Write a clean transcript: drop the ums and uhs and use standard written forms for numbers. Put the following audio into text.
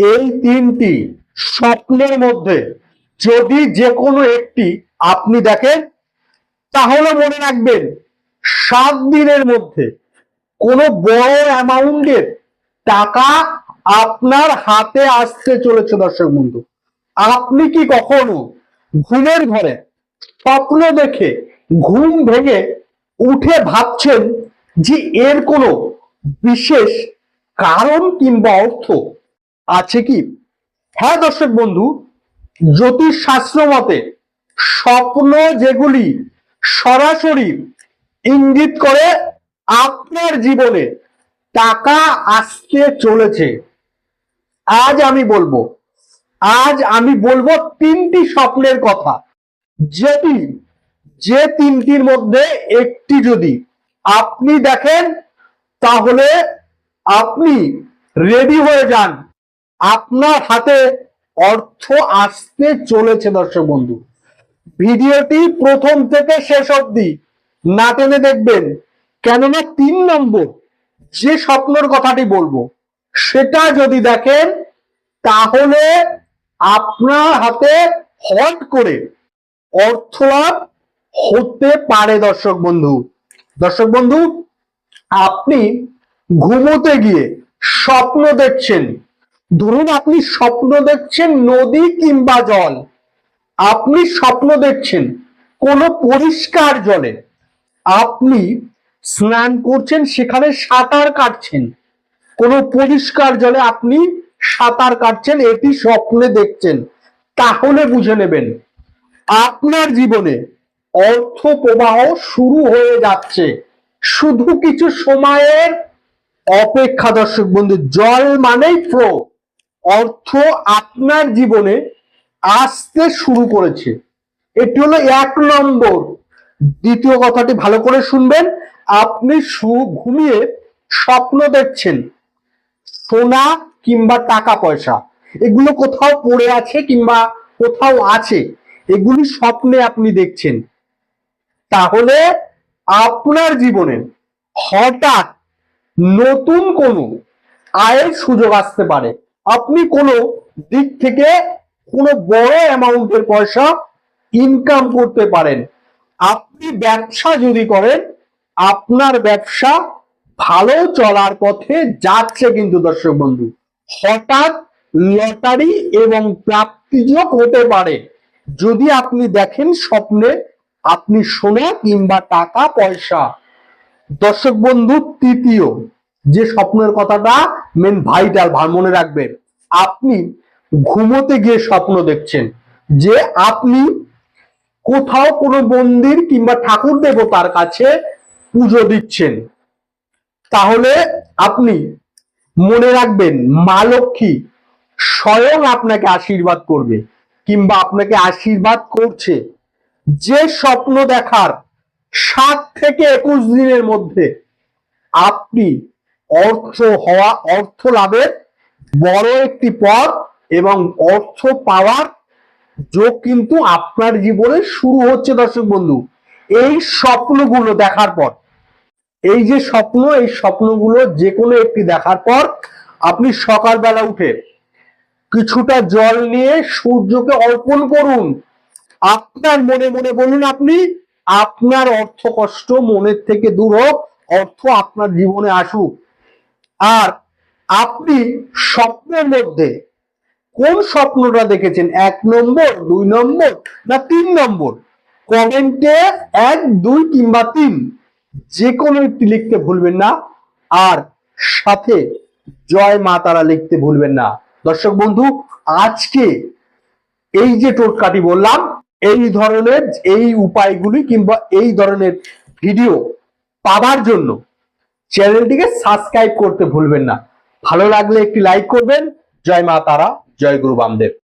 এই তিনটি স্বপ্নের মধ্যে যদি যে কোনো একটি আপনি দেখেন, তাহলে মনে রাখবেন 7 দিনের মধ্যে কোনো বড় অ্যামাউন্টের টাকা আপনার হাতে আসতে চলেছে। দর্শক বন্ধু, আপনি কি কখনো ঘুমের ঘরে স্বপ্ন দেখে ঘুম ভেঙে উঠে ভাবছেন যে এর কোনো বিশেষ কারণ কিংবা অর্থ আছে কি? হ্যাঁ দর্শক বন্ধু, জ্যোতিষ শাস্ত্র মতে স্বপ্ন যেগুলি সরাসরি ইঙ্গিত করে আপনার জীবনে টাকা আসতে চলেছে। আজ আমি বলবো 3টি স্বপ্নের কথা, যে তিনটির মধ্যে একটি যদি আপনি দেখেন, তাহলে আপনি রেডি হয়ে যান, আপনার হাতে অর্থ আসতে চলেছে। দর্শক বন্ধু, ভিডিওটি প্রথম থেকে শেষ অবধি না টেনে দেখবেন, কেননা 3 নম্বর যে স্বপ্নের কথাটি বলবো সেটা যদি দেখেন, তাহলে আপনার হাতে হট করে অর্থ লাভ হতে পারে। দর্শক বন্ধু, আপনি ঘুমোতে গিয়ে স্বপ্ন দেখছেন, ধরুন আপনি স্বপ্ন দেখছেন নদী কিংবা জল, আপনি স্বপ্ন দেখছেন কোনো পরিষ্কার জলে আপনি স্নান করছেন, সেখানে সাঁতার কাটছেন, কোনো পরিষ্কার জলে আপনি সাঁতার কাটছেন, এটি স্বপ্নে দেখছেন, তাহলে বুঝে নেবেন আপনার জীবনে অর্থ প্রবাহ শুরু হয়ে যাচ্ছে। শুধু কিছু সময়ের অপেক্ষা। দর্শক বন্ধু, জল মানেই ফ্লো, অর্থ আপনার জীবনে আসতে শুরু করেছে। এটি হলো 1 নম্বর। দ্বিতীয় কথাটি ভালো করে শুনবেন, আপনি ঘুমিয়ে স্বপ্ন দেখছেন সোনা কিংবা টাকা পয়সা, এগুলো কোথাও পড়ে আছে কিংবা কোথাও আছে, এগুলি স্বপ্নে আপনি দেখছেন, তাহলে আপনার জীবনে হঠাৎ নতুন কোনো আয়ের সুযোগ আসতে পারে। আপনি কোনো দিক থেকে কোনো বড় অ্যামাউন্টের পয়সা ইনকাম করতে পারেন। আপনি ব্যবসা যদি করেন, আপনার ব্যবসা ভালো চলার পথে যাচ্ছে। কিন্তু দর্শক বন্ধু, হঠাৎ লটারি এবং প্রাপ্তিযোগ হতে পারে যদি আপনি দেখেন স্বপ্নে আপনি সোনা কিংবা টাকা পয়সা। দর্শক বন্ধু, তৃতীয় যে স্বপ্নের কথাটা মেন ভাইটাল, মনে রাখবেন, আপনি ঘুমোতে গিয়ে স্বপ্ন দেখছেন যে আপনি কোথাও কোনো মন্দির কিংবা ঠাকুর দেবতার কাছে পুজো দিচ্ছেন, তাহলে আপনি মনে রাখবেন মা লক্ষ্মী স্বয়ং আপনাকে আশীর্বাদ করবে কিংবা আপনাকে আশীর্বাদ করছে। যে স্বপ্ন দেখার 7 থেকে 21 দিনের মধ্যে আপনি অর্থ লাভের বড় একটি পথ এবং অর্থ পাওয়ার যোগ কিন্তু আপনার জীবনে শুরু হচ্ছে। দর্শক বন্ধু, এই স্বপ্নগুলো দেখার পর, এই যে স্বপ্ন, এই স্বপ্নগুলো যে কোনো একটি দেখার পর আপনি সকালবেলা উঠে কিছুটা জল নিয়ে সূর্যকে অর্পণ করুন। আপনার মনে মনে বলুন, আপনার অর্থ কষ্ট মনের থেকে দূর হোক, অর্থ আপনার জীবনে আসুক। আর আপনি স্বপ্নের মধ্যে কোন স্বপ্নটা দেখেছেন, 1 নম্বর, 2 নম্বর না 3 নম্বর, কমেন্টে 1, 2 কিংবা 3 যে কোনো একটি লিখতে ভুলবেন না। আর সাথে জয় মা তারা লিখতে ভুলবেন না। দর্শক বন্ধু, আজকে এই যে টোটকাটি বললাম, এই ধরনের এই উপায়গুলি কিংবা এই ধরনের ভিডিও পাওয়ার জন্য চ্যানেলটিকে সাবস্ক্রাইব করতে ভুলবেন না। ভালো লাগলে একটি লাইক করবেন। জয় মা তারা, জয় গুরু বামদেব।